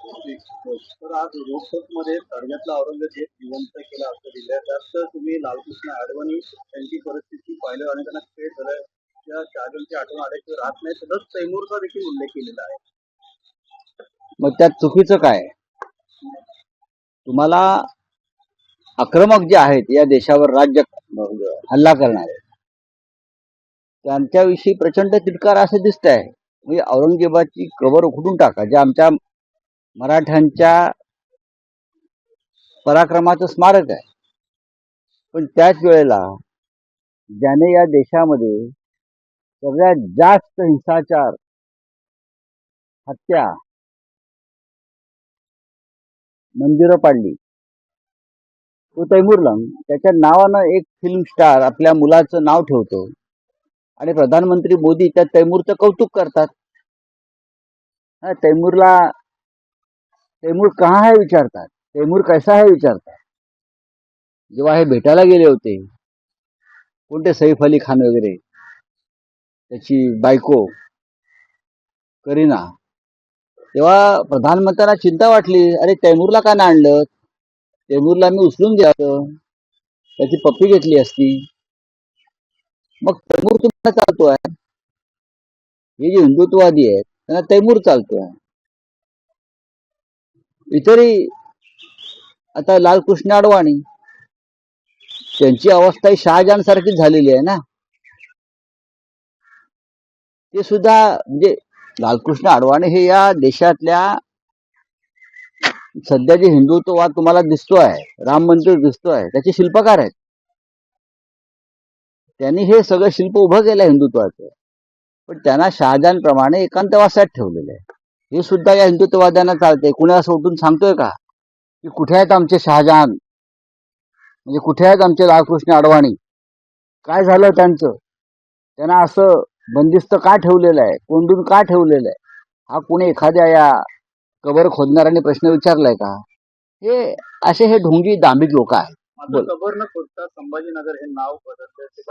तर आज रोखोकमध्ये तळ्यातला औरंगजेब जिवंत केला असं दिलं त्यात तुम्ही लालकृष्ण अडवाणी यांची परिस्थिती पाहिलं आणि त्यांना खेळ झालाय त्या शहाजांची आठवण आल्याची राहत नाही तसंच तैमूरचा देखील उल्लेख केलेला आहे. मग त्यात चुकीचं काय? तुम्हाला आक्रमक जे आहेत या देशावर राज्य हल्ला करणारे त्यांच्याविषयी प्रचंड तिटकार असं दिसत आहे. म्हणजे औरंगजेबाची कबर उखडून टाका, जे आमच्या मराठ्यांच्या पराक्रमाचं स्मारक आहे. पण त्याच वेळेला ज्याने या देशामध्ये सगळ्यात जास्त हिंसाचार, हत्या, मंदिरं पाडली तो तैमूरलंग, त्याच्या नावानं एक फिल्म स्टार आपल्या मुलाचं नाव ठेवतो आणि प्रधानमंत्री मोदी त्या तैमूरचं कौतुक करतात. तैमूर कहाँ है विचारतात, तैमूर कैसा है विचारतात. जेव्हा हे भेटायला गेले होते कोणते सैफ अली खान वगैरे, त्याची बायको करीना, तेव्हा प्रधानमंत्र्यांना चिंता वाटली, अरे तैमूरला का नाही आणलं, तैमूरला मी उचलून घ्यायचं, त्याची पप्पी घेतली असती. मग तैमूर तुम्हाला चालतोय, हे जे हिंदुत्ववादी आहेत त्यांना तैमूर चालतोय. इतरही आता लालकृष्ण अडवाणी, त्यांची अवस्था ही शहाजहान सारखीच झालेली आहे ना. ते सुद्धा म्हणजे लालकृष्ण अडवाणी हे या देशातल्या सध्या जे हिंदुत्ववाद तुम्हाला दिसतोय, राम मंदिर दिसतोय, त्याचे शिल्पकार आहेत. त्यांनी हे सगळं शिल्प उभं केलं हिंदुत्वाचं, पण त्यांना शहाजहान प्रमाणे एकांतवासात ठेवलेलं आहे. हे सुद्धा या हिंदुत्ववाद्यांना चालते. कुणी असं उठून सांगतोय का की कुठे आहेत आमचे शहाजहान, म्हणजे कुठे आहेत आमचे लालकृष्ण अडवाणी, काय झालं त्यांचं, त्यांना असं बंदिस्त का ठेवलेलं आहे, कोंडून का ठेवलेलं आहे, हा कुणी एखाद्या या कबर खोदणाऱ्याने प्रश्न विचारलाय का? हे असे हे ढोंगी दांभिक लोक आहेत. कबर न खोदता संभाजीनगर हे नाव बदलले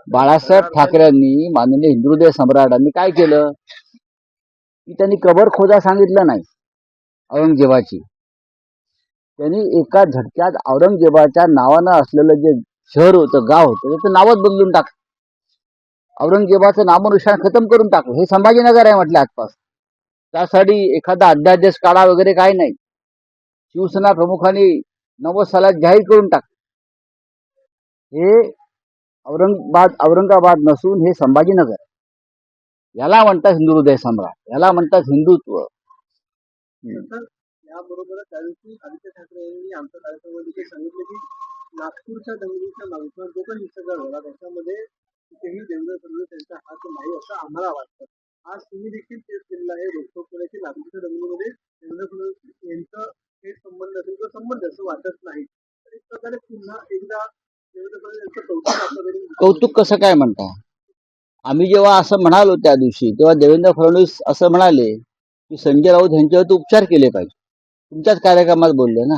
बाळासाहेब ठाकरेंनी, माननीय हिंदुहृदय सम्राटांनी काय केलं की त्यांनी कबर खोदा सांगितलं नाही औरंगजेबाची. त्यांनी एका झटक्यात औरंगजेबाच्या नावानं असलेलं जे शहर होतं, गाव होतं, त्याचं नावच बदलून टाकलं. औरंगजेबाचं नामोनिशाण खतम करून टाकलं. हे संभाजीनगर आहे म्हटलं आजपासून. त्यासाठी एखादा अध्यादेश काढा वगैरे काही नाही. शिवसेना प्रमुखांनी 90 सालात जाहीर करून टाकलं. हे औरंगाबाद नसून हे संभाजीनगर. याला म्हणतात हिंदुहृदय सम्राट, याला म्हणतात हिंदुत्व. याबरोबर त्या दिवशी आदित्य ठाकरे यांनी आमच्या कार्यक्रमामध्ये सांगितले की नागपूरच्या दंगलीच्या मागचा जो काही हिंसाचार झाला त्याच्यामध्ये कुठेही देवेंद्र फडणवीस यांचा हात नाही असं आम्हाला वाटतं. आज तुम्ही देखील तेच केलेलं आहे. रोखोक केल्याची नागपूरच्या दंगलीमध्ये देवेंद्र फडणवीस यांचा थेट संबंध असेल किंवा संबंध असं वाटत नाही. तर एक प्रकारे पुन्हा एकदा देवेंद्र फडणवीस यांचं कौतुक आपल्याकडे. कौतुक कसं काय म्हणता? आम्ही जेव्हा असं म्हणालो त्या दिवशी, तेव्हा देवेंद्र फडणवीस असं म्हणाले की संजय राऊत यांच्यावरती उपचार केले पाहिजे. तुमच्याच कार्यक्रमात बोलले ना.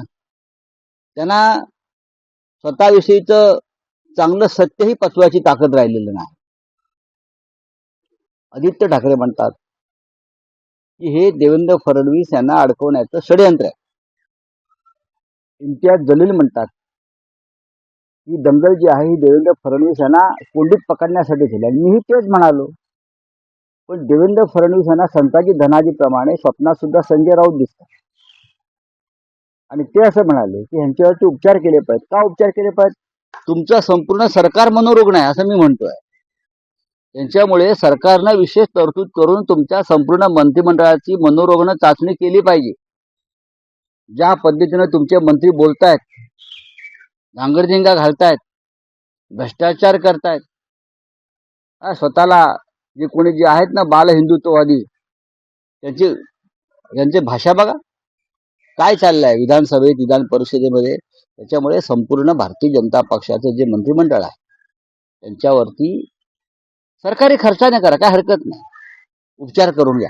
त्यांना स्वतःविषयीचं चांगलं सत्यही पचवायची ताकद राहिलेलं नाही. आदित्य ठाकरे म्हणतात की हे देवेंद्र फडणवीस यांना अडकवण्याचं षडयंत्र आहे. इम्तियाज जलील म्हणतात ही दंगल जी आहे ही देवेंद्र फडणवीस यांना कोंडीत पकडण्यासाठी झाली. आणि मीही तेच म्हणालो. पण देवेंद्र फडणवीस यांना संताजी धनाजीप्रमाणे स्वप्नात सुद्धा संजय राऊत दिसतात. आणि ते असं म्हणाले की ह्यांच्यावरती उपचार केले पाहिजेत. का उपचार केले पाहिजेत? तुमचं संपूर्ण सरकार मनोरुग्ण आहे असं मी म्हणतोय. त्यांच्यामुळे सरकारनं विशेष तरतूद करून तुमच्या संपूर्ण मंत्रिमंडळाची मनोरुग्ण चाचणी केली पाहिजे. ज्या पद्धतीनं तुमचे मंत्री बोलतायत, धांगडधिंगा घालतायत, भ्रष्टाचार करतायत, स्वतःला जे कोणी जे आहेत ना बाल हिंदुत्ववादी, त्यांची भाषा बघा काय चाललंय विधानसभेत, विधान परिषदेमध्ये. त्याच्यामुळे संपूर्ण भारतीय जनता पक्षाचं जे मंत्रिमंडळ आहे त्यांच्यावरती सरकारी खर्चाने करा, काय हरकत नाही, उपचार करून घ्या.